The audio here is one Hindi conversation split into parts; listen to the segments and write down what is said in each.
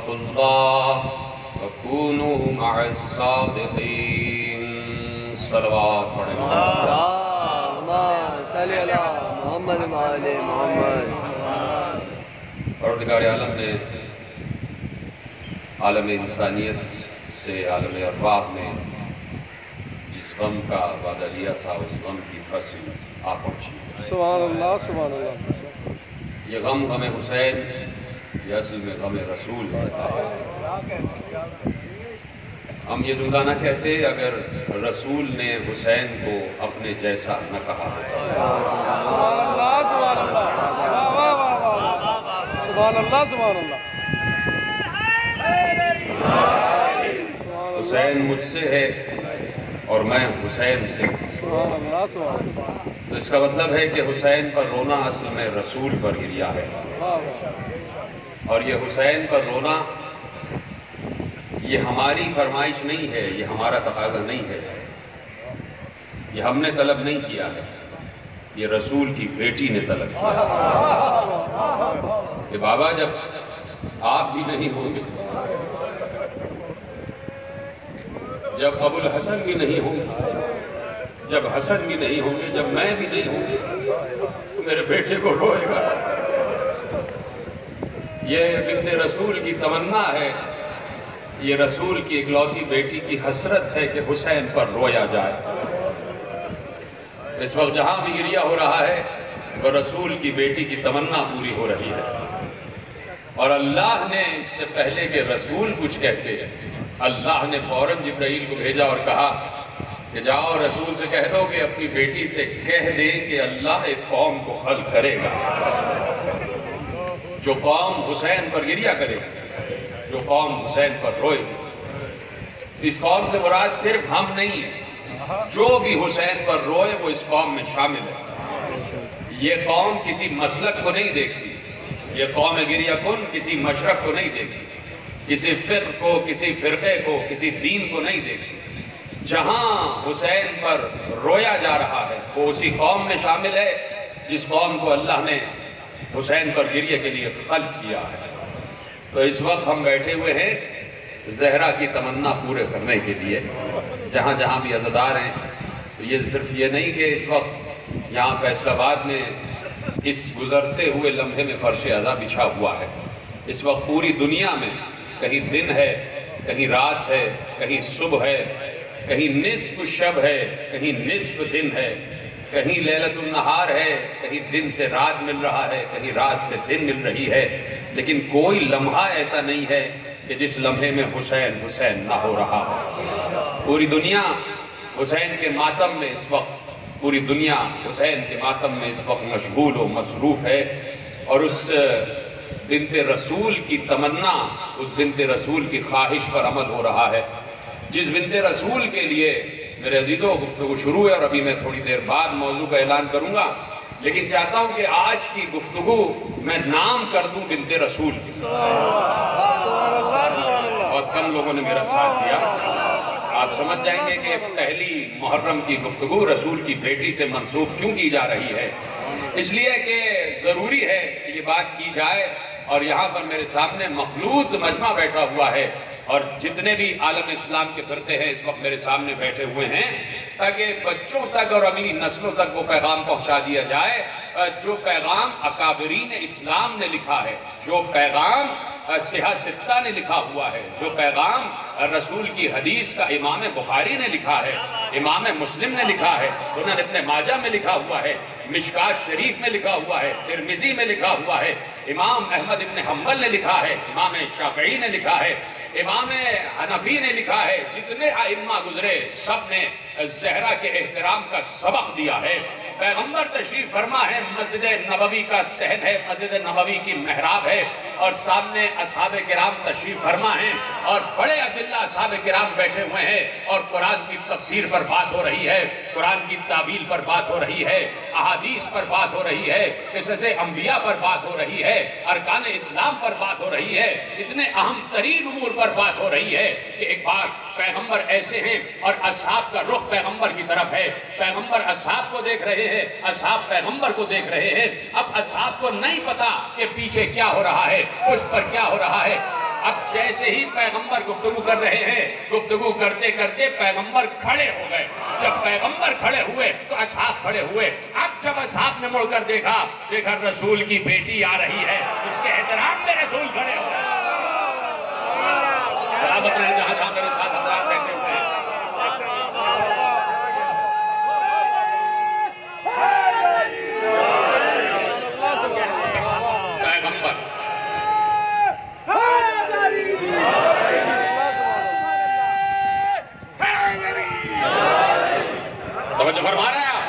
वत्तक़ुल्लाह वकूनू मअस्सादिक़ीन। सलवात पढ़ें। परवरदिगार आलम ने आलम इंसानियत से आलम अरवाह में जिस गम का वादा लिया था उस गम की फसल आ पहुँची। सुभान अल्लाह, सुभान अल्लाह। ये गम गम हुसैन, ये असल में गम रसूल है। हम ये जुमला न कहते अगर रसूल ने हुसैन को अपने जैसा न कहा होता। सुभान अल्लाह, सुभान अल्लाह। हुसैन मुझसे है और मैं हुसैन से। तो इसका मतलब है कि हुसैन पर रोना असल में रसूल पर गिरिया है, और ये हुसैन पर रोना ये हमारी फरमाइश नहीं है, ये हमारा तकाजा नहीं है, ये हमने तलब नहीं किया है, ये रसूल की बेटी ने तलब किया कि बाबा जब आप भी नहीं होंगे, जब अबुल हसन भी नहीं होंगे, जब हसन भी नहीं होंगे, जब मैं भी नहीं होंगे, तो मेरे बेटे को रोएगा। ये बिन्ते रसूल की तमन्ना है, ये रसूल की इकलौती बेटी की हसरत है कि हुसैन पर रोया जाए। इस वक्त जहां भी गिरिया हो रहा है वह रसूल की बेटी की तमन्ना पूरी हो रही है। और अल्लाह ने इससे पहले कि रसूल कुछ कहते, अल्लाह ने फौरन जिब्राइल को भेजा और कहा कि जाओ रसूल से कह दो कि अपनी बेटी से कह दे कि अल्लाह एक कौम को खल करेगा, जो कौम हुसैन पर गिरिया करेगी, जो कौम हुसैन पर रोए। इस कौम से मुराद सिर्फ हम नहीं है, जो भी हुसैन पर रोए वो इस कौम में शामिल है। ये कौम किसी मसलक को नहीं देखती, ये कौम गिरिया कुन किसी मशरक को नहीं देखती, किसी फिक्र को, किसी फिरके को, किसी दीन को नहीं देखती। जहां हुसैन पर रोया जा रहा है वो उसी कौम में शामिल है जिस कौम को अल्लाह ने हुसैन पर गिरिया के लिए खल्क किया है। तो इस वक्त हम बैठे हुए हैं जहरा की तमन्ना पूरे करने के लिए, जहां जहां भी अज़ादार हैं। तो ये सिर्फ ये नहीं कि इस वक्त यहाँ फैसलाबाद में इस गुजरते हुए लम्हे में फर्श अज़ा बिछा हुआ है। इस वक्त पूरी दुनिया में कहीं दिन है, कहीं रात है, कहीं सुबह है, कहीं निस्फ शब है, कहीं निस्फ दिन है, कहीं लैलतुन नहार है, कहीं दिन से रात मिल रहा है, कहीं रात से दिन मिल रही है। लेकिन कोई लम्हा ऐसा नहीं है कि जिस लम्हे में हुसैन हुसैन ना हो रहा हो। पूरी दुनिया हुसैन के मातम में इस वक्त, पूरी दुनिया हुसैन के मातम में इस वक्त मशगूल व मसरूफ है। और उस बिन्ते रसूल की तमन्ना, उस बिन्ते रसूल की ख्वाहिश पर अमल हो रहा है, जिस बिन्ते रसूल के लिए मेरे अजीजों गुफ्तगू शुरू है। और अभी मैं थोड़ी देर बाद मौजू का ऐलान करूंगा, लेकिन चाहता हूं कि आज की गुफ्तगू मैं नाम कर दूं बिन्ते रसूल की। बहुत कम लोगों ने मेरा साथ दिया। आप समझ जाएंगे कि पहली मुहर्रम की गुफ्तगू रसूल की बेटी से मंसूब क्यों की जा रही है। इसलिए कि जरूरी है कि ये बात की जाए। और यहाँ पर मेरे सामने मखलूत मजमा बैठा हुआ है, और जितने भी आलम इस्लाम के फिरके हैं इस वक्त मेरे सामने बैठे हुए हैं, ताकि बच्चों तक और अगली नस्लों तक वो पैगाम पहुंचा दिया जाए जो पैगाम अकाबरीन इस्लाम ने लिखा है, जो पैगाम सियासत्ता ने लिखा हुआ है, जो पैगाम रसूल की हदीस का इमाम बुखारी ने लिखा है, इमाम मुस्लिम ने लिखा है, सुनन इब्ने माजा में लिखा हुआ है, मिशकात शरीफ में लिखा हुआ है, तिरमिजी में लिखा हुआ है, इमाम अहमद इब्ने हम्बल ने लिखा है, इमाम शाफई ने लिखा है, इमाम हनफी ने लिखा है। जितने आइम्मा गुजरे सब ने ज़हरा के एहतराम का सबक दिया है। पैगंबर तशरीफ फरमा है, मस्जिद नबवी का सहन है, मस्जिद नबवी की मेहराब है, और सामने असहाबे किराम तशरीफ फरमा है, और बड़े अजिल्ला असहाबे किराम बैठे हुए हैं, और कुरान की तफसीर पर बात हो रही है, कुरान की ताबील पर बात हो रही है, अहादीस पर बात हो रही है, किस्से अंबिया पर बात हो रही है, अरकान इस्लाम पर बात हो रही है, इतने अहम तरीन उमूर पर बात हो रही है कि एक बार पैगंबर ऐसे हैं और असहाब का रुख पैगंबर की तरफ है, पैगंबर असहाब को देख रहे हैं, असहाब पैगंबर को देख रहे हैं। अब असहाब को नहीं पता कि पीछे क्या हो रहा है, उस पर क्या हो रहा है। अब जैसे ही पैगंबर गुफ्तगू कर रहे हैं, गुफ्तगू करते करते पैगंबर खड़े हो गए। जब पैगंबर खड़े हुए तो असहाब खड़े हुए। अब जब असहाब ने मुड़कर देखा रसूल की बेटी आ रही है, इसके एहतराम में रसूल खड़े हो गए। सलामत रहे जहां जहां मेरे साथ हज़रात बैठे हुए हैं। पैगंबर तवज्जो फरमा रहे हैं आप।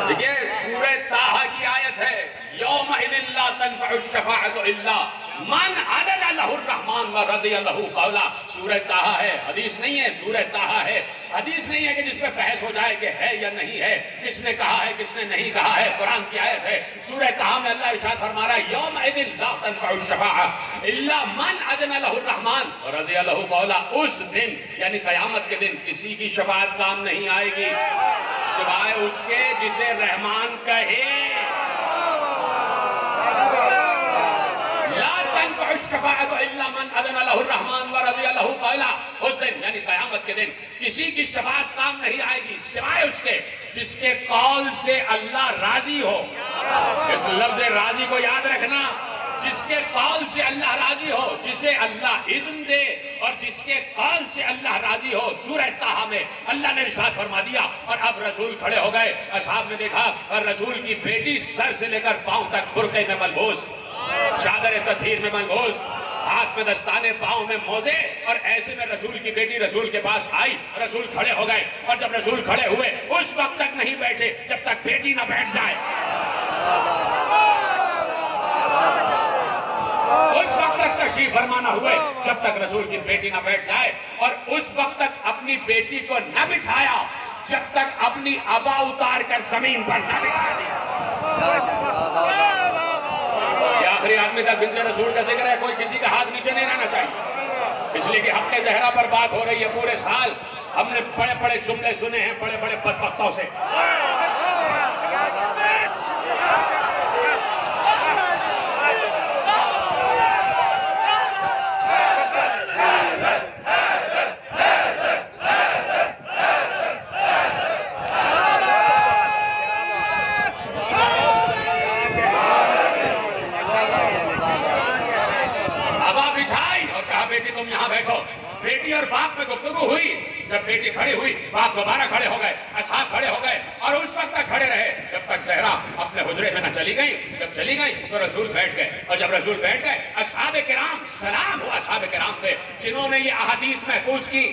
देखिए सूरह ताहा की आयत है, यौमइज़िन ला तनफ़उ शफ़ाअतु इल्ला मन अज़न लहुर रहमान व रज़िय लहू क़ौला। सूरह ताहा है, हदीस नहीं है, सूरह ताहा है। हदीस नहीं है कि जिसमें बहस हो जाए कि है या नहीं है, किसने कहा है किसने नहीं कहा है। कुरान की आयत है। सूरह ताहा में अल्लाह इरशाद फरमा रहा है, यौमइज़िन ला तनफ़उ शफ़ाअतु इल्ला मन अज़न लहुर रहमान व रज़िय लहू क़ौला। उस दिन यानी क़यामत के दिन किसी की शफ़ाअत काम नहीं आएगी सिवाय उसके जिसे रहमान कहे। उस दिन यानी क़यामत के दिन किसी की शफ़ाअत काम नहीं आएगी सिवाय उसके जिसके कौल से अल्लाह राजी हो। इस लफ्ज़ राजी को याद रखना, जिसके कौल से अल्लाह राजी हो, जिसे अल्लाह इज़्न दे और जिसके कौल से अल्लाह राजी हो। सूरह ताहा में अल्लाह ने इरशाद फरमा दिया और अब रसूल खड़े हो गए। असहाब ने देखा और रसूल की बेटी सर से लेकर पांव तक बुर्के में मलबूस, चादर तथहीर में मलबूस, हाथ में दस्ताने, पांव में मोजे, और ऐसे में रसूल की बेटी रसूल के पास आई। रसूल खड़े हो गए और जब रसूल खड़े हुए उस वक्त तक नहीं बैठे जब तक बेटी ना बैठ जाए। उस वक्त तक तशरीफ फरमाना हुए जब तक रसूल की बेटी ना बैठ जाए, और उस वक्त तक अपनी बेटी को न बिठाया जब तक अपनी अबा उतार कर जमीन पर न बिठा दिया। आखिरी आदमी तक बिन्ते रसूल का जिक्र है, कोई किसी का हाथ नीचे नहीं रहना चाहिए। इसलिए कि हफ्ते ज़हरा पर बात हो रही है। पूरे साल हमने बड़े बड़े जुमले सुने हैं बड़े बड़े बदबख्तों से। तुम यहां बैठो। बेटी और बाप में गुफ्तगू हुई। जब बेटी खड़ी हुई बाप दोबारा खड़े हो गए, असहाब खड़े हो गए और उस वक्त तक खड़े रहे जब तक ज़हरा अपने हुजरे में न चली गई। जब चली गई तो रसूल बैठ गए, और जब रसूल बैठ गए असहाब किराम, सलाम हुआ असहाब किराम पे जिन्होंने ये अहादीस महफूज की।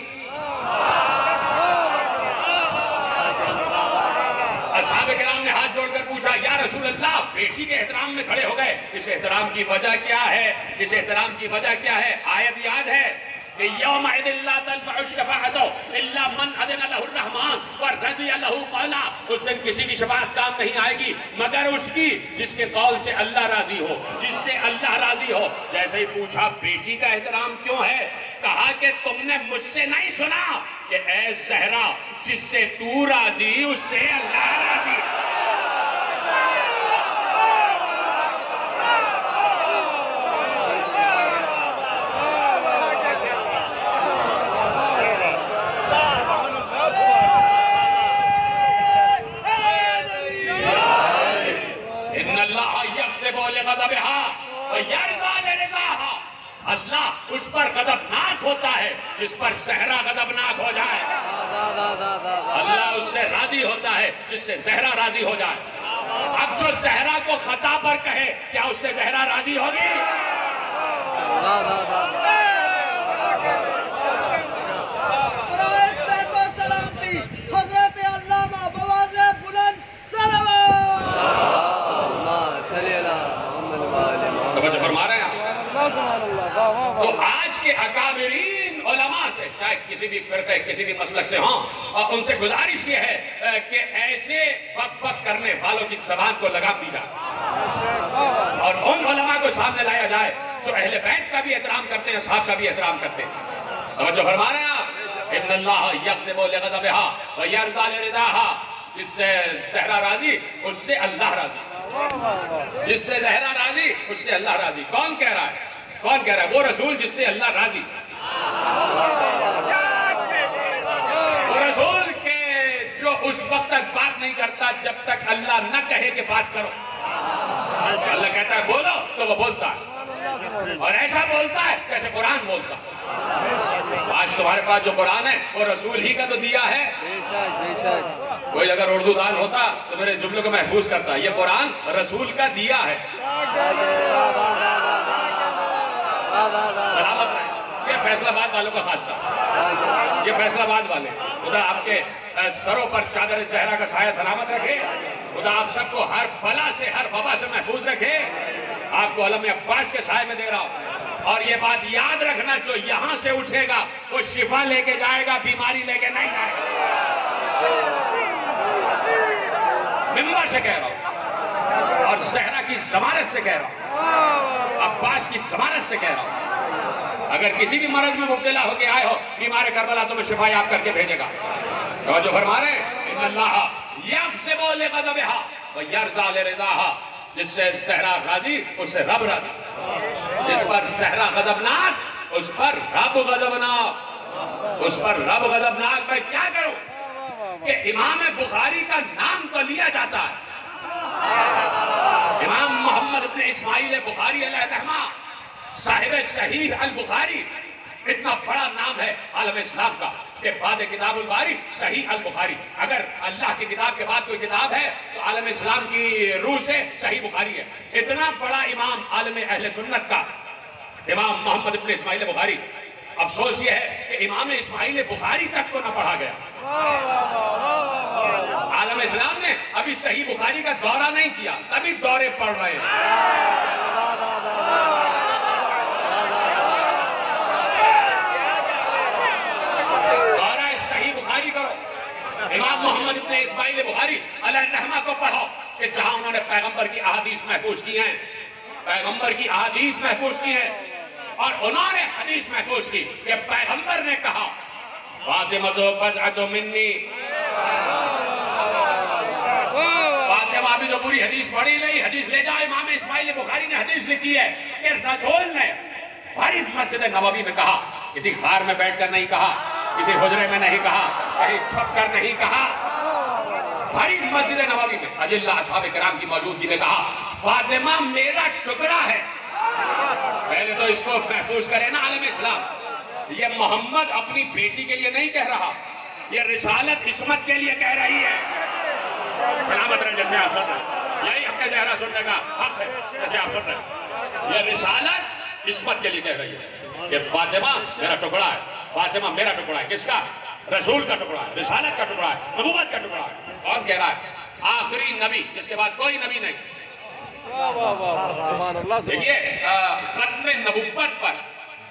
असहाब किराम ने हाथ जोड़कर पूछा, या रसूल अल्लाह, बेटी के एहतराम में खड़े हो गए, इस एहतराम की वजह क्या है? इस एहतराम की वजह क्या है? आयत याद है कि यौमइज़िन ला तनफ़उ शफ़ाअतु इल्ला मन अज़िन लहुर रहमान व रज़िय लहू क़ौला। उस दिन किसी की शफ़ाअत काम नहीं आएगी मगर उसकी जिसके कौल से अल्लाह राजी हो, जिससे अल्लाह राजी हो। जैसे ही पूछा बेटी का एहतराम क्यों है, कहा कि तुमने मुझसे नहीं सुना कि ऐ ज़हरा, जिससे तू राजी उससे अल्लाह राजी। अल्लाह उस पर गजबनाक होता है जिस पर ज़हरा गजबनाक हो जाए। अल्लाह उससे राजी होता है जिससे ज़हरा राजी हो जाए। अब जो ज़हरा को खता पर कहे, क्या उससे ज़हरा राजी होगी? तो आज के अकाबिरीन उलमा से, चाहे किसी भी फिरके किसी भी मसलक से हों, और उनसे गुजारिश ये है कि ऐसे बक करने वालों की ज़बान को लगाम दी जाए और उन उलमा को सामने लाया जाए जो अहले बैत का भी एहतराम करते हैं, साहब का भी एहतराम करते हैं। तवज्जो फरमा रहे हैं आप। इन्नल्लाह यग़ज़िबु लिग़ज़बिहा व यरज़ा लिरिज़ाहा। जिससे ज़हरा राजी उससे अल्लाह राजी, जिससे ज़हरा राजी उससे अल्लाह राजी। कौन कह रहा है? कौन कह रहा है? वो रसूल जिससे अल्लाह राजी, वो रसूल के जो उस वक्त तक बात नहीं करता जब तक अल्लाह न कहे कि बात करो। अल्लाह कहता है बोलो तो वो बोलता है, और ऐसा बोलता है जैसे कुरान बोलता है। आज तुम्हारे पास जो कुरान है वो रसूल ही का तो दिया है। कोई अगर उर्दू दान होता तो मेरे जुमलों को महफूज करता। ये कुरान रसूल का दिया है। सलामत रहे। ये फैसलाबाद वालों का खासा, ये फैसलाबाद वाले, खुदा आपके सरों पर चादर ज़हरा का साया सलामत रखे। खुदा आप सबको हर बला से, हर वबा से महफूज रखे। आपको अलम अब्बास के साए में दे रहा हूं। और ये बात याद रखना, जो यहां से उठेगा वो शिफा लेके जाएगा, बीमारी लेके नहीं जाएगा। मिंबर से कह रहा हूं और ज़हरा की जमानत से कह रहा हूं, अब्बास की जमानत से कह रहा हूं। अगर किसी भी मरज में मुब्तला होके आए हो, बीमार करबला तुम्हें शिफा याब करके भेजेगा। तो जो फरमा रहे हैं अल्लाह यक़्सिबु लिग़ज़बिहा व यरज़ा लिरज़ाहा, जिससे ज़हरा राजी उससे रब राजी। जिस पर ज़हरा गजबनाक उस पर रब गजबनाक, उस पर रब गजबनाक। मैं क्या करूं कि इमाम बुखारी का नाम तो लिया जाता है, इमाम मोहम्मद इब्न इस्माइल बुखारी अलैहिर्रहमा, साहिब सहीह अल बुखारी, इतना बड़ा नाम है आलम इस्लाम का कि बाद किताबुल बारी सही अल बुखारी। अगर अल्लाह की किताब के बाद कोई किताब है तो आलम इस्लाम की रूह से सही बुखारी है। इतना बड़ा इमाम आलम अहले सुन्नत का इमाम मोहम्मद इब्न इस्माइल बुखारी। अफसोस ये है कि इमाम इस्माइल बुखारी तक तो न पढ़ा गया। आलम इस्लाम ने अभी सही बुखारी का दौरा नहीं किया, तभी दौरे पढ़ रहे हैं। इमाम मोहम्मद इब्न इस्माइल बुखारी अलैहिर्रहमा को पढ़ो कि जहां उन्होंने पैगंबर की अहादीस महफूज की हैं, पैगंबर की अहादीस महफूज की हैं, और उन्होंने हदीस महफूज की कि पैगंबर ने कहा फातिमतु बज़अतु मिन्नी। फातिमा भी तो पूरी हदीस पढ़ी नहीं, हदीस ले जाओ। इमाम इस्माइल बुखारी ने हदीस लिखी है कि रसूल ने भरी मस्जिद नबवी में कहा, किसी खार में बैठकर नहीं कहा, किसी हुजरे में नहीं कहा, कहीं छुप कर नहीं कहा, भरी मस्जिद नबवी में अजिल्ला असहाब किराम की मौजूदगी में कहा फातिमा मेरा टुकड़ा है। पहले तो इसको महफूज करे ना आलम इस्लाम। ये मोहम्मद अपनी बेटी के लिए नहीं कह रहा, ये रिसालत इस्मत के लिए कह रही है। सलामत रहे जैसे आप सुन रहे, यही अपने ज़हरा सुनने का हक है जैसे आप सुन रहे। ये रिसालत इस्मत के लिए कह रही है कि फातिमा मेरा टुकड़ा है, फातिमा मेरा टुकड़ा है। किसका? रसूल का टुकड़ा है, रिसालत का टुकड़ा है, नबूवत का टुकड़ा है। कौन कह रहा है? आखिरी नबी जिसके बाद कोई नबी नहीं। देखिए खत्म नबूवत पर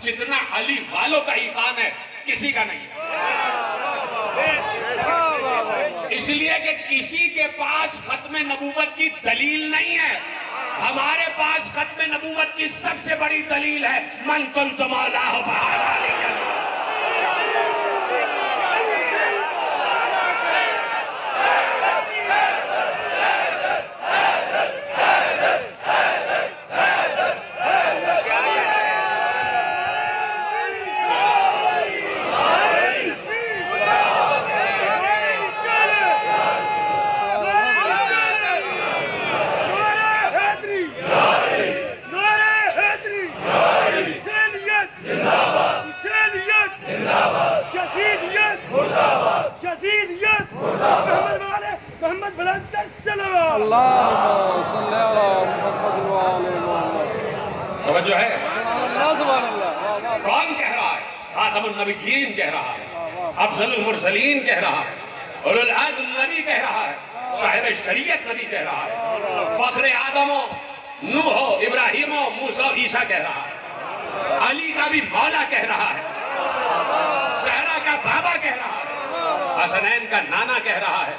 जितना अली वालों का ईकान है किसी का नहीं। इसलिए कि किसी के पास खत्म नबूवत की दलील नहीं है। हमारे पास खत्म नबूवत की सबसे बड़ी दलील है मन कुन्तु मौलाहु फहादा अली। जो है कौन कह रहा है? खातमुन नबिय्यीन कह रहा है, अफजलुल मुरसलीन कह रहा है, उलुल अज़्म नबी कह रहा है, साहिब शरीयत नबी कह रहा है, फख्र आदमो नूहो इब्राहिमो मूसा ईसा कह रहा है, अली का भी मौला कह रहा है, ज़हरा का बाबा कह रहा है, हसनैन का नाना कह रहा है,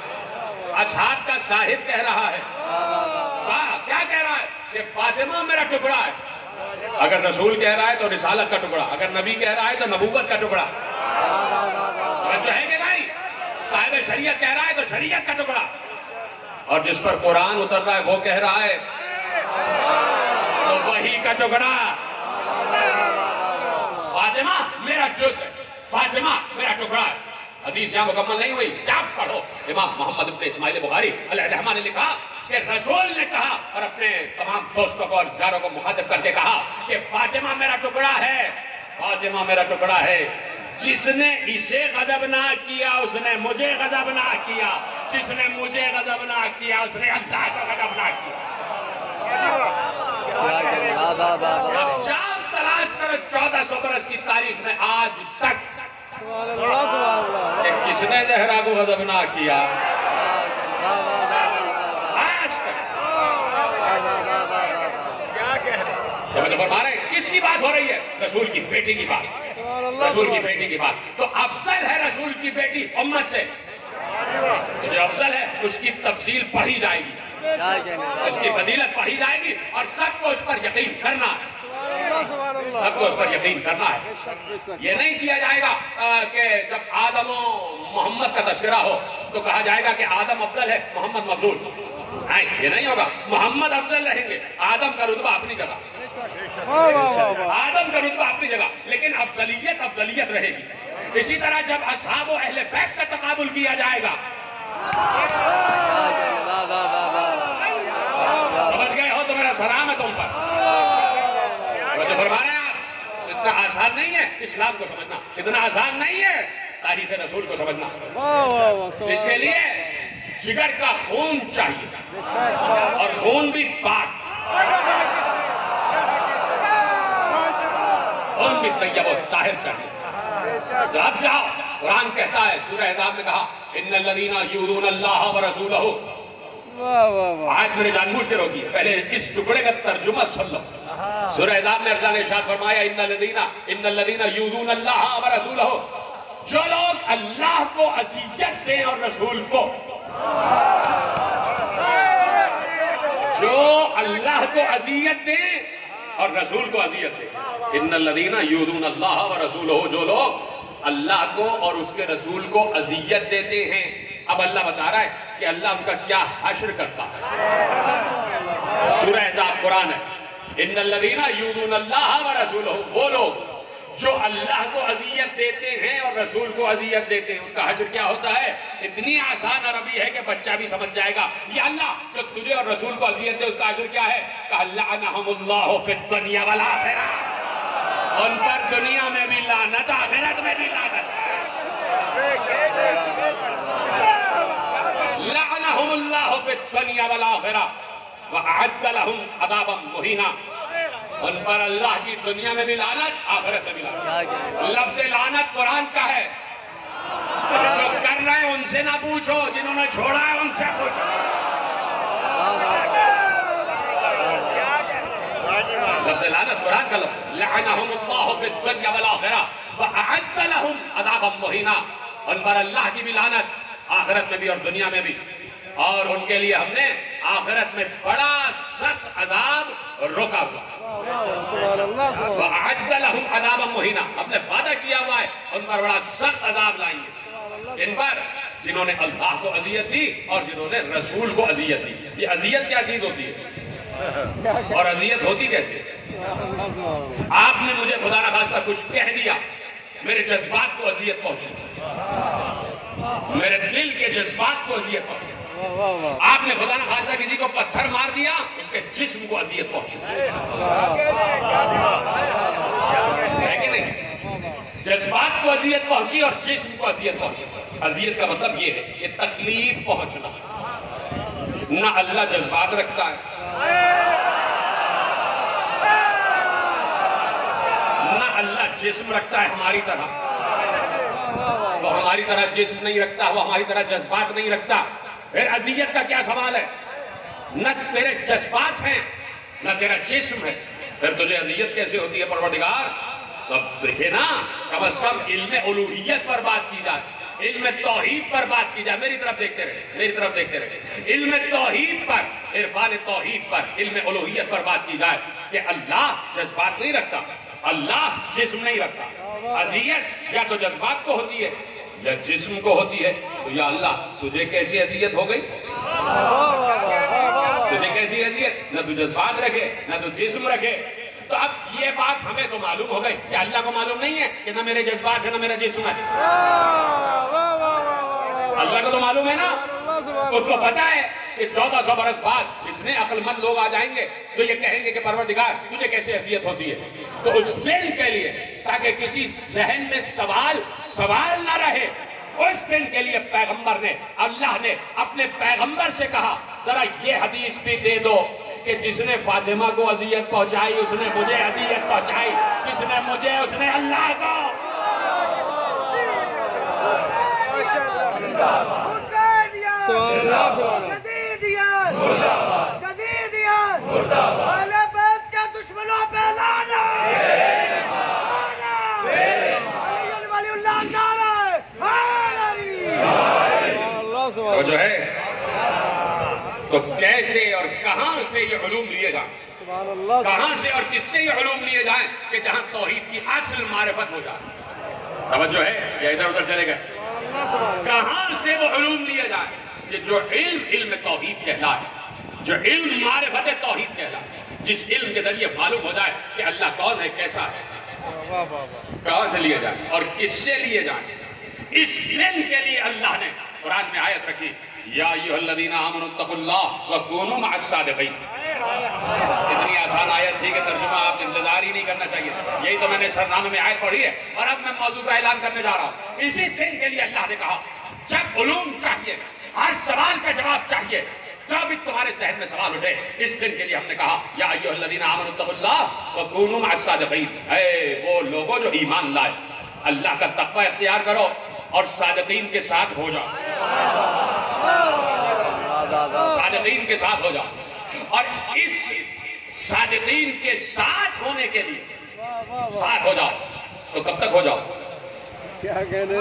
असहाब का साहिब कह रहा है। क्या कह रहा है? कि फातिमा मेरा टुकड़ा है। अगर रसूल कह रहा है तो रिसालत का टुकड़ा, अगर नबी कह रहा है तो नबूवत का टुकड़ा। जो है कि नहीं? साहिब शरीयत कह रहा है तो शरीयत का टुकड़ा। और जिस पर कुरान उतर रहा है वो कह रहा है तो वही का टुकड़ा। फातिमा मेरा जुज़ है, फातिमा मेरा टुकड़ा है। हदीस यहाँ मुकम्मल नहीं हुई, जाप पढ़ो। इमाम मोहम्मद इब्न इस्माइल बुखारी अलैहिर्रहमा ने लिखा कि रसूल ने कहा और अपने तमाम दोस्तों को और यारों को मुखातिब करके कहा कि फातिमा मेरा टुकड़ा है, फातिमा मेरा टुकड़ा है। जिसने इसे गजब ना किया उसने मुझे गजब ना किया, जिसने मुझे गजब ना किया उसने अल्लाह को गजब ना किया। जाओ तलाश करो 1400 बरस की तारीख में आज तक किसने जहरा को गजब ना किया। आज तक जब फरमा रहे किसकी बात हो रही है? रसूल की बेटी की बात, रसूल की बेटी की बात। तो अफजल है रसूल की बेटी उम्मत से, तो जो अफजल है उसकी तफसील पढ़ी जाएगी, उसकी फजीलत पढ़ी जाएगी और सबको उस पर यकीन करना है, सबको उस पर यकीन करना है। ये नहीं किया जाएगा कि जब आदम और मोहम्मद का तस्करा हो तो कहा जाएगा कि आदम अफजल है मोहम्मद मफजूल। नहीं, ये नहीं होगा। मोहम्मद अफजल रहेंगे, आदम का रुतबा अपनी जगह, आदम का रुतबा अपनी जगह, लेकिन अफजलियत अफजलियत रहेगी। इसी तरह जब असहाब व अहले बैत का तकाबुल किया जाएगा, समझ गए हो तो मेरा सलाम है तुम पर। जो फरमा रहे हैं आप, इतना आसान नहीं है इस्लाम को समझना, इतना आसान नहीं है तारीख रसूल को समझना। इसके लिए जिगर का खून चाहिए और खून भी पाक, खून भी तैयब और ताहिर चाहिए। अब जाओ, कुरान कहता है सूरह अहज़ाब में कहा इन्नल लज़ीना युज़ूना अल्लाह व रसूलहू। आज मैंने जानबूझ के रोकी है, पहले इस टुकड़े का तर्जुमा सुन लो। सूरह अहज़ाब में अल्लाह ने इरशाद फरमाया इन्नल लज़ीना युज़ूना अल्लाह व रसूलहू, जो लोग अल्लाह को अज़ियत दें और रसूल को, जो अल्लाह को अज़ियत दें और रसूल को अज़ियत दें। इन्नल लज़ीना युज़ूना अल्लाह व रसूलहू, जो लोग अल्लाह को और उसके रसूल को अज़ियत देते हैं। अब अल्लाह बता रहा है कि अल्लाह उनका क्या हश्र करता है। सूरह अहज़ाब कुरान है, इन्नल लज़ीना युज़ूना अल्लाह व रसूलहू, वो लोग जो अल्लाह को अज़ियत देते हैं और रसूल को अज़ियत देते हैं, उनका हश्र क्या होता है। इतनी आसान अरबी है कि बच्चा भी समझ जाएगा। या अल्लाह जो तुझे और रसूल को अज़ियत दे उसका हश्र क्या है। कहा लअनहुमुल्लाहु फिद दुनिया वल आखिरह, उन पर दुनिया में भी लानत, आखिरत में भी लानत। लअनहुमुल्लाहु फिद दुनिया वल आखिरह व अअद्द लहुम अज़ाबन मुहीना, उन पर अल्लाह की दुनिया में भी लानत, आखिरत में भी लानत। लफ्ज़ लानत कुरान का है। जो कर रहे हैं उनसे ना पूछो, जिन्होंने छोड़ा है उनसे पूछो। लफ्ज़ लानत कुरान का लफ्ज़, लअनहुमुल्लाहु फिद दुनिया वल आखिरह व अअद्द लहुम अज़ाबन मुहीना, उन पर अल्लाह की भी लानत, आखिरत में भी और दुनिया में भी। और उनके लिए हमने आखिरत में बड़ा सख्त अजाब रोका हुआ, हमने वादा किया हुआ है उन पर बड़ा सख्त अजाब लाएंगे, इन पर जिन्होंने अल्लाह को अजियत दी और जिन्होंने रसूल को अजियत दी। ये अजियत क्या चीज होती है और अजियत होती कैसे? आपने मुझे खुदा न खास्ता कुछ कह दिया, मेरे जज्बात को अजियत पहुंची, मेरे दिल के जज्बात को अजियत पहुंची। आपने खुदा न खास्ता किसी को पत्थर मार दिया, उसके जिस्म को अजियत पहुंची, है कि नहीं? जज्बात को अजियत पहुंची और जिस्म को अजियत पहुंची। अजियत का मतलब ये है, ये तकलीफ पहुंचना। ना अल्लाह जज्बात रखता है, ना अल्लाह जिस्म रखता है हमारी तरह। वो हमारी तरह जिस्म नहीं रखता, वो हमारी तरह जज्बात नहीं रखता। फिर अजियत का क्या सवाल है? न तेरे जज्बात हैं न तेरा जिस्म है, फिर तुझे अजियत कैसे होती है परवरदिगार? तो अब देखे ना, कम से कम इल्म उलूहियत पर बात की जाए, इल्म तौहीद पर बात की जाए। मेरी तरफ देखते रहे, मेरी तरफ देखते रहे। इल्म तौहीद पर, इरफान तौहीद पर, इल्म उलूहियत पर बात की जाए कि अल्लाह जज्बात नहीं रखता, अल्लाह जिस्म नहीं रखता। अजियत या तो जज्बात को होती है या जिस्म को होती है। तो या अल्लाह तुझे कैसी अजियत हो गई? तुझे कैसी अजियत? न तू जज्बात रखे न तू जिस्म रखे। तो अब ये बात हमें तो मालूम हो गई कि अल्लाह को मालूम नहीं है कि ना मेरे जज्बात है ना मेरा जिस्म है। अल्लाह को तो मालूम है ना, उसको पता है कि 1400 बरस बाद इतने अक्लमंद लोग आ जाएंगे जो ये कहेंगे कि परवरदिगार तुझे कैसे हैसियत होती है। तो उस दिन के लिए, ताकि किसी जहन में सवाल ना रहे, उस दिन के लिए पैगंबर ने, अल्लाह ने अपने पैगंबर से कहा जरा ये हदीस भी दे दो कि जिसने फातिमा को अजियत पहुंचाई उसने मुझे अजियत पहुंचाई, जिसने मुझे उसने अल्लाह को। दुश्मनों पे तो जो है तो कैसे और कहां से ये उलूम लिए जाए, कहां से और किससे ये उलूम लिए जाए कि जहां तौहीद की असल मारिफत हो जाए। तवज्जो है या इधर उधर चले गए? कहां से वो उलूम लिए जाए कि जो इल्म तौहीद कहलाए, जो इल्म मारिफत तौहीद कहलाए, जिस इल्म के जरिए मालूम हो जाए कि अल्लाह कौन है, कैसा है। कहां से लिए जाए और किससे लिए जाए, इस दिन के लिए अल्लाह ने कुरान में आयत रखी, या अय्युहल्लज़ीना आमनुत्तकुल्लाह व कूनू मअस्सादिक़ीन। इतनी आसान आयत थी कि तर्जुमा आप इंतजार ही नहीं करना चाहिए। यही तो मैंने सरनामे में आयत पढ़ी है और अब मैं मौजू का ऐलान करने जा रहा हूं। इसी दिन के लिए अल्लाह ने कहा, जब उलूम चाहिए, हर सवाल का जवाब चाहिए, जब भी तुम्हारे जहन में सवाल उठे, इस दिन के लिए हमने कहा, या अय्युहल्लज़ीना आमनुत्तकुल्लाह व कूनू मअस्सादिक़ीन। है वो लोगों जो ईमान लाए, अल्लाह का तक़वा इख्तियार करो और सादिकीन के साथ हो जाओ, सादिकीन के साथ हो जाओ। और इस सादिकीन के साथ होने के लिए साथ हो जाओ, तो कब तक हो जाओ? क्या कहने,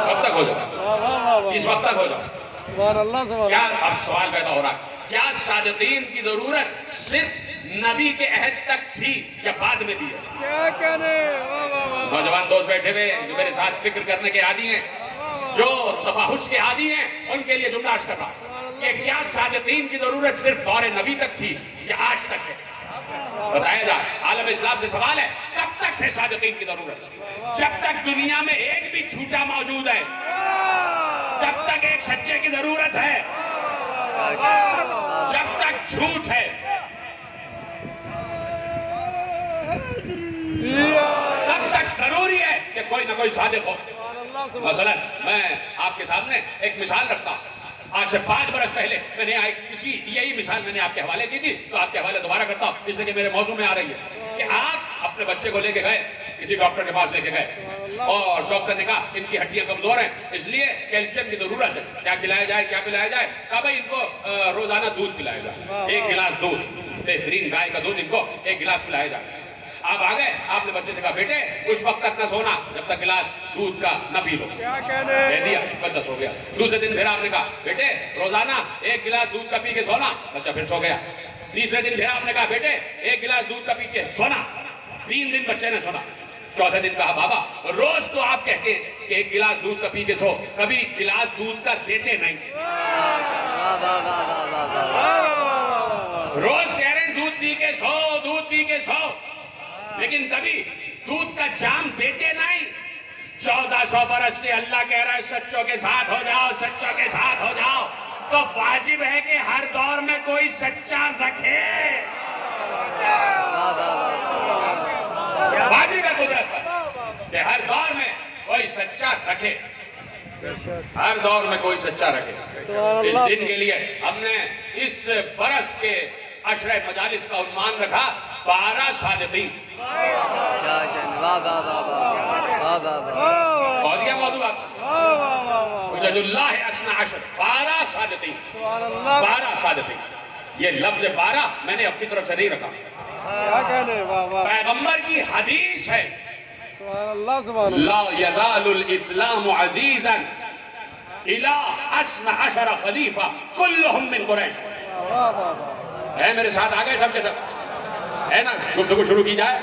कब तक हो जाओ? किस वक्त तक हो जाओ? क्या अब सवाल पैदा हो रहा है, क्या सादिकीन की जरूरत सिर्फ नबी के अहद तक थी या बाद में भी है? क्या कहने, नौजवान दोस्त बैठे हुए जो मेरे साथ फिक्र करने के आदी हैं, जो तफाहुश के आदी हैं, उनके लिए जुमला अर्ज कर रहा हूं कि क्या सादिकीन की जरूरत सिर्फ दौरे नबी तक थी या आज तक है? बताया जाए। आलम इस्लाम से सवाल है, कब तक है सादिकीन की जरूरत? जब तक दुनिया में एक भी झूठा मौजूद है, तब तक एक सच्चे की जरूरत है। जब तक झूठ है, तब तक जरूरी है कि कोई ना कोई सादिक हो। मसलन मैं आपके सामने एक मिसाल रखता हूं। आज से 5 बरस पहले मैंने यही मिसाल मैंने आपके हवाले की थी, तो आपके हवाले दोबारा करता हूं, इसलिए कि मेरे मौजू में आ रही है कि आप अपने बच्चे को लेके गए, किसी डॉक्टर के पास लेके गए और डॉक्टर ने कहा इनकी हड्डियां कमजोर हैं, इसलिए कैल्शियम की जरूरत है, क्या खिलाया जाए, क्या पिलाया जाए? कहा भाई इनको रोजाना दूध पिलाया जाए, 1 गिलास दूध, बेहतरीन गाय का दूध इनको 1 गिलास पिलाया जाए। आप आ गए, आपने बच्चे से कहा बेटे उस वक्त तक न सोना जब तक गिलास दूध का न पी लो। क्या कहने, कह दिया, बच्चा सो गया। दूसरे दिन फिर आपने कहा बेटे रोजाना 1 गिलास दूध का पी के सोना, बच्चा फिर सो गया। तीसरे दिन फिर आपने कहा बेटे 1 गिलास दूध का पी के सोना, 3 दिन बच्चे ने सोना। चौथे दिन कहा बाबा रोज तो आप कहते हैं कि 1 गिलास दूध का पी के सो, कभी गिलास दूध का देते नहीं। रोज कह रहे हैं दूध पी के सो, दूध पी के सो, लेकिन कभी दूध का जाम देते नहीं। 1400 बरस से अल्लाह कह रहा है सच्चों के साथ हो जाओ, सच्चों के साथ हो जाओ, तो वाजिब है कि हर दौर में कोई सच्चा रखे। वाजिब है कुदरत पर कि हर दौर में कोई सच्चा रखे, हर दौर में कोई सच्चा रखे। इस दिन के लिए हमने इस बरस के अशरे मजालिस का उन्मान रखा 12 सादिकीन। पहुंच गया मौजूद आपको? 12 सादिकीन, 12 सादिकीन। ये लफ्ज 12 मैंने अपनी तरफ से नहीं रखा, क्या कहने, पैगंबर की हदीस है। सुभान ला यज़ालुल इस्लामु अज़ीज़न इला 12 खलीफा कुल्लुहुम मिन कुरैश। है मेरे साथ आ गए सब के सब, है ना? गुफ्तगू शुरू की जाए,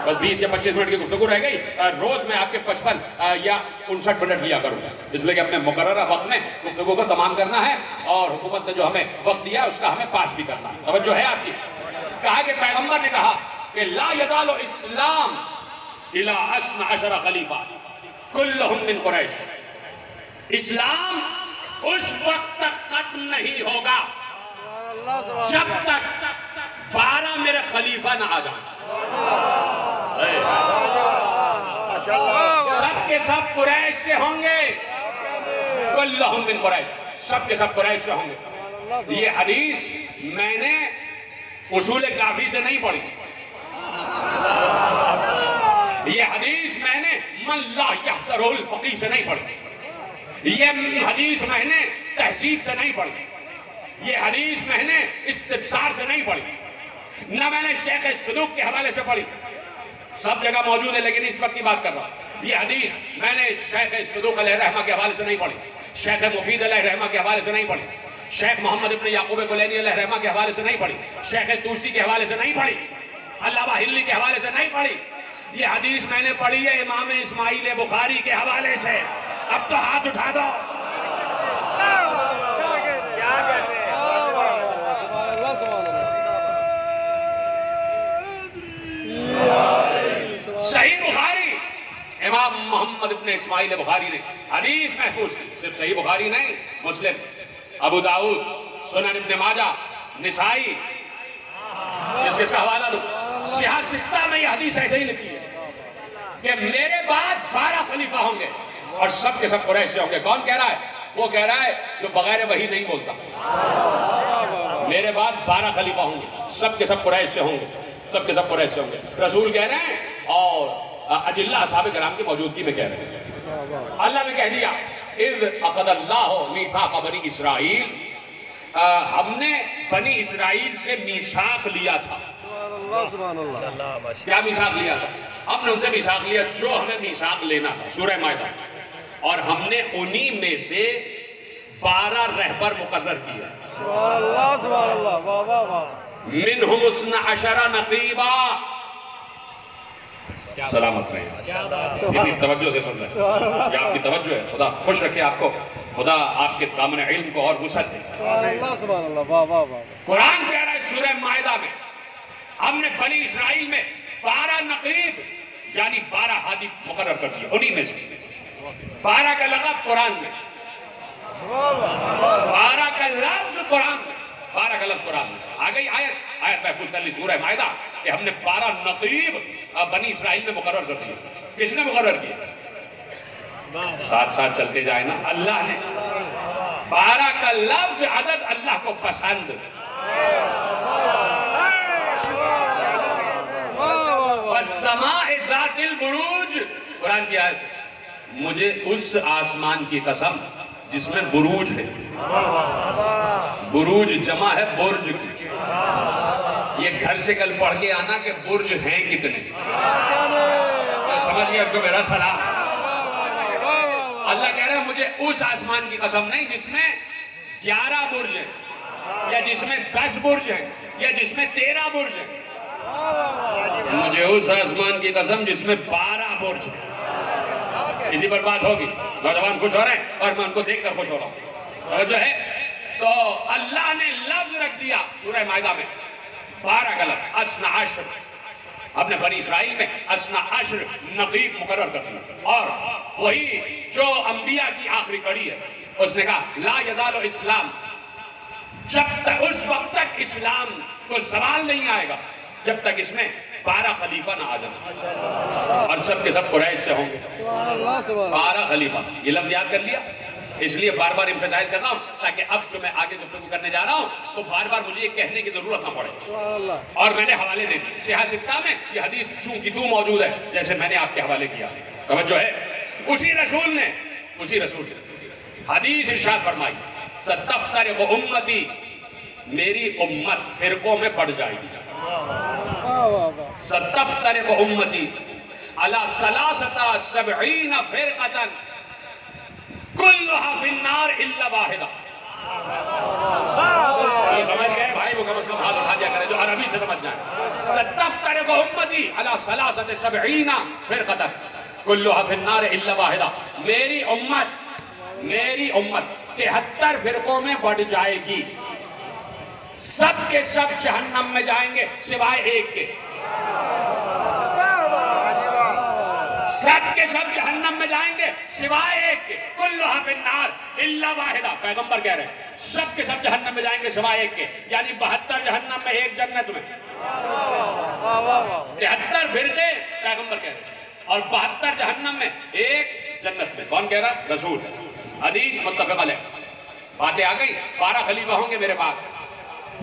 बस 20 या 25 मिनट की गुफ्तगू रह गई। रोज मैं आपके 55 या 59 मिनट लिया करूंगा, इसलिए कि अपने मुकर्ररा वक्त में गुफ्तगू को तमाम करना है और हुकूमत ने जो हमें वक्त दिया उसका हमें पास भी करना है। तवज्जो है आपकी? कहा कि पैगंबर ने कहा कि ला यज़ालु इस्लाम इला अस्ना अशरा खलीफा कुल्लुहुम मिन कुरैश। इस्लाम उस वक्त तक खत्म नहीं होगा जब तक 12 मेरे खलीफा ना आ जाए। सब के सब कुरैश से होंगे, कुल्लुहुम मिन कुरैश, सब के सब कुरैश से होंगे। ये हदीस मैंने उसूल काफी से नहीं पढ़ी, ये हदीस मैंने मन ला यहसरुल फकीह से नहीं पढ़ी, ये हदीस मैंने तहजीब से नहीं पढ़ी, ये हदीस मैंने इस्तिफसार से नहीं पढ़ी, न मैंने शेख सदूक के हवाले से पढ़ी। सब जगह मौजूद है लेकिन इस वक्त की बात कर रहा हूं। ये हदीस मैंने शेख सदूक अलैहिर्रहमा के हवाले से नहीं पढ़ी, शेख मुफीद अलैहिर्रहमा के हवाले से नहीं पढ़ी, शेख मोहम्मद इब्न याकूब कुलैनी अलैहिर्रहमा के हवाले से नहीं पढ़ी, शेख तूसी के हवाले से नहीं पढ़ी, अल्लामा हिल्ली के हवाले से नहीं पढ़ी। ये हदीस मैंने पढ़ी है इमाम इस्माइल बुखारी के हवाले से। अब तो हाथ उठा दो। सही बुखारी, इमाम मोहम्मद इब्न इस्माइल बुखारी ने हदीस महफूज की। सिर्फ सही बुखारी नहीं, मुस्लिम, अबू दाऊद, सुनन इब्न माजा, निसाई, इसका हवाला दो। सियासत्ता में यह हदीस ऐसे ही लिखी है कि मेरे बाद 12 खलीफा होंगे और सब के सब कुरैश से होंगे। कौन कह रहा है? वो कह रहा है जो बगैर वही नहीं बोलता। मेरे बाद 12 खलीफा होंगे, सब के सब कुरैश से होंगे, सब के सब कुरैश से होंगे। रसूल कह रहे हैं और अजिल्ला असहाबे किराम की मौजूदगी में कह रहे हैं। अल्लाह ने कह दिया इज़ अख़ज़ल्लाहु मीसाक़ बनी इसराइल, हमने बनी इसराइल से मीसाक लिया था। क्या मीसाक लिया था? हमने उनसे मीसाक लिया जो हमें मीसाक लेना था, सूरह माइदा। और हमने उन्हीं में से 12 रहबर मुकर्रर किया। मिनहुम उसना अशरा नक़ीबा। सलामत रहे, इतनी तवज्जो से सुन रहे हैं, ये आपकी तवज्जो है। खुदा खुश रखे आपको, खुदा आपके दामन इल्म को और वुसअत दे। कुरान कह रहा है सूरह माइदा में हमने बनी इसराइल में 12 नक़ीब यानी 12 हादी मुकर्रर कर दिए। उन्हीं में से 12 का लक़ब कुरान में, 12 का लफ्ज़ कुरान में, 12 का लफ्ज़ कुरान में आ गई। आयत महफूज कर ली सूरह माइदा कि हमने 12 नक़ीब बनी इसराइल में मुकर्रर कर दिए। किसने मुकर्रर किया? साथ साथ चलते जाए ना। अल्लाह ने 12 का लफ्ज़ अदद अल्लाह को पसंद। समाए ज़ातिल बुरूज, कुरान की आयत, मुझे उस आसमान की कसम जिसमें बुरूज है। बुरूज जमा है बुर्ज की। ये घर से कल पढ़ के आना कि बुर्ज हैं कितने, तो समझ गए आपको मेरा सलाम। अल्लाह कह रहा है मुझे उस आसमान की कसम नहीं जिसमें 11 बुर्ज है, या जिसमें 10 बुर्ज है, या जिसमें 13 बुर्ज है। मुझे उस आसमान की कसम जिसमें 12 बुर्ज है। इसी पर बात होगी। नौजवान खुश हो रहे हैं और मैं उनको देखकर खुश हो रहा हूं। जो है तो अल्लाह ने लफ्ज रख दिया सूरह माइदा में 12 का लफ्ज अस्ना अश्र। अपने बनी इसराइल में अस्ना अश्र नक़ीब मुकर्रर कर दिया। और वही जो अंबिया की आखिरी कड़ी है, उसने कहा ला यज़ालु इस्लाम, जब तक उस वक्त तक इस्लाम को सवाल नहीं आएगा जब तक इसमें 12 खलीफा ना आ जाए। और सब के सब कुरैश से होंगे। 12 खलीफा, ये लफ्ज याद कर लिया। इसलिए बार बार एम्फसाइज कर रहा हूं ताकि अब जो मैं आगे गुफ्तगू करने जा रहा हूं तो बार बार मुझे ये कहने की जरूरत ना पड़े। और मैंने हवाले दे दिए सियासत्ता में। ये हदीस चूंकि तू मौजूद है जैसे मैंने आपके हवाले किया, तवज्जो है। उसी रसूल ने हदीस इरशाद फरमाई सतफ्तरिक़ु उम्मती, मेरी उम्मत फिरकों में बढ़ जाएगी। सतफ्तरिक़ु उम्मती अला सलासता सबईना फिरक़तन कुल्लुहा फिन्नार इल्ला वाहिदा। समझ गए भाई? वो कम से कम हाथ उठा दिया करें जो अरबी से समझ जाए। सतफ्तरिक़ु उम्मती अला सलासति सबईना फिरक़तन कुल्लुहा फिन्नार इल्ला वाहिदा। मेरी उम्मत 73 फिरकों में बढ़ जाएगी। सब के सब जहन्नम में जाएंगे सिवाय एक के। सब के सब जहन्नम में जाएंगे सिवाय एक के, कुल्लुहा फिन्नार इल्ला वाहिदा। पैगंबर कह रहे हैं सब के सब जहन्नम में जाएंगे सिवाय एक के, यानी 72 जहन्नम में, एक जन्नत में। 73 फिरके पैगंबर कह रहे हैं और 72 जहन्नम में, एक जन्नत में। कौन कह रहा? रसूल। हदीस मुत्तफक़ अलैह। बातें आ गई। 12 खलीफा होंगे मेरे बाद।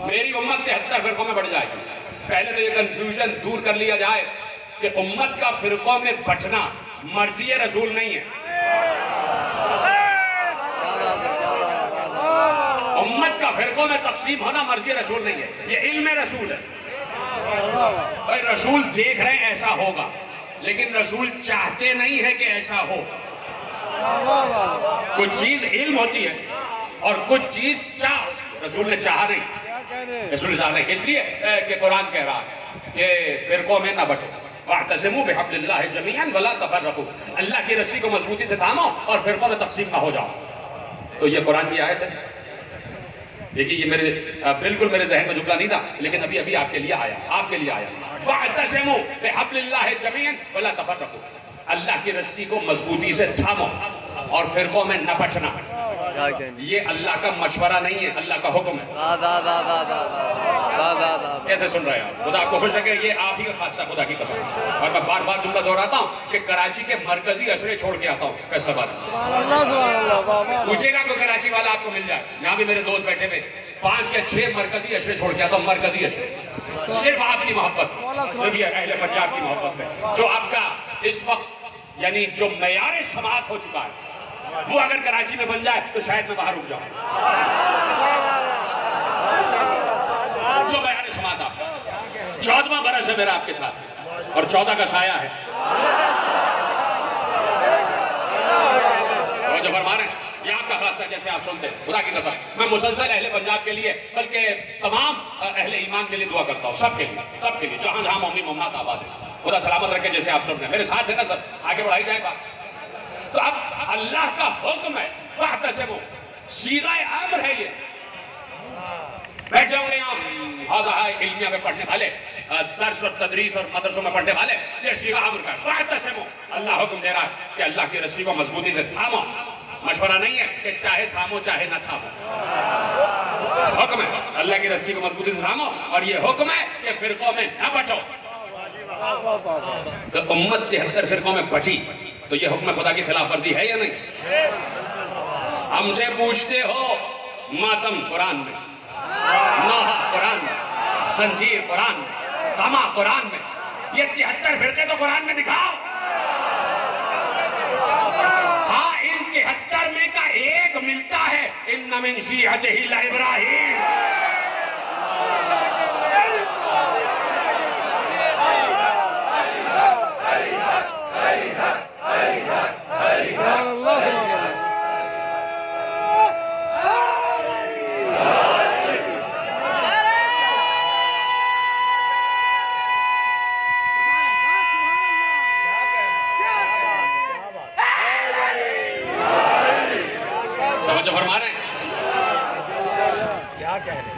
मेरी उम्मत 73 फिरकों में बढ़ जाएगी। पहले तो ये कंफ्यूजन दूर कर लिया जाए कि उम्मत का फिरकों में बंटना मर्जी रसूल नहीं है। उम्मत का फिरकों में तकसीम होना मर्जी रसूल नहीं है, ये इल्म रसूल है। भाई रसूल देख रहे हैं ऐसा होगा, लेकिन रसूल चाहते नहीं है कि ऐसा हो। कुछ चीज इल्म होती है और कुछ चीज चाह। रसूल ने चाहा नहीं, रसूल चाह नहीं। इसलिए कि कुरान कह रहा है कि फिरकों में न बंटो, वाअतसिमू बिहब्लिल्लाह जमीअन वला तफर्रकू। अल्लाह की रस्सी को मजबूती से थामो और फिरकों में तकसीम ना हो जाओ। तो ये कुरान की आयत है। देखिए ये मेरे बिल्कुल मेरे जहन में जुमला नहीं था, लेकिन अभी अभी आपके लिए आया, आपके लिए आया। वाअतसिमू बिहब्लिल्लाह जमीअन वला तफर्रकू। अल्लाह की रस्सी को मजबूती से थामो और फिरकों में न बंटना। ये अल्लाह का मशवरा नहीं है, अल्लाह का हुक्म है। कैसे सुन रहे हैं आप? खुदा आपको खुश रखे, ये आप ही का खासा, खुदा की कसम। और मैं बार बार जुमला दोहराता हूँ कि कराची के मरकजी अशरे छोड़ के आता हूँ फैसलाबाद। पूछेगा तो कराची वाला आपको मिल जाए। यहाँ भी मेरे दोस्त बैठे हुए, 5 या 6 मरकजी अशरे छोड़ के आता हूँ। मरकजी अशरे सिर्फ आपकी मोहब्बत, सिर्फ ये अहले पंजाब की मोहब्बत में, जो आपका इस वक्त यानी जो मयार समात हो चुका है, वो अगर कराची में बन जाए तो शायद मैं बाहर रुक जाऊं। जो मयार समात आपका 14वां बरस है मेरा आपके साथ और 14 का साया है। और जब फरमा रहे हैं ये आपका खासा, जैसे आप सुनते हैं, खुदा की कसम मैं मुसलसल अहले पंजाब के लिए बल्कि तमाम अहले ईमान के लिए दुआ करता हूँ। सबके लिए जहां जहां मोमिन मोमिनात आबाद है, खुदा सलामत रखे। जैसे आप सुन रहे हैं मेरे साथ है ना, सब आगे बढ़ाई जाए बात। तो अब अल्लाह का हुक्म है, वाअतसिमू, सीगा अम्र है। ये बैठ जाओगे यहाँ हाज़ा इल्मिया में पढ़ने वाले, दर्स और तदरीस और मदरसों में पढ़ने वाले, ये सीगा अम्र का वाअतसिमू। अल्लाह हुक्म दे रहा है कि अल्लाह की रस्सी को मजबूती से थामो। मशवरा नहीं है कि चाहे थामो चाहे ना थामो, हुक्म है अल्लाह की रस्सी को मजबूती से थामो। और ये हुक्म है कि फिरकों में न बंटो। तो उम्मत 73 फिरकों में बटी, तो ये हुक्म खुदा की खिलाफ वर्जी है या नहीं? हमसे पूछते हो, मातम कुरान में, नोहा कुरान में, जंजीर कुरान में, तमा कुरान में, ये 73 फिरके तो कुरान में दिखाओ। हाँ, इन 73 में का एक मिलता है, इन्ना मिन शिअतिही इब्राहीम। फरमा रहे क्या कह रहे?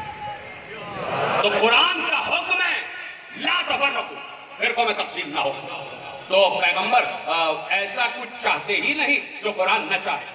तो कुरान का हुक्म है ला तफर्रकू, फिरकों में तकसीम ना हो। तो पैगंबर ऐसा कुछ चाहते ही नहीं जो कुरान न चाहे।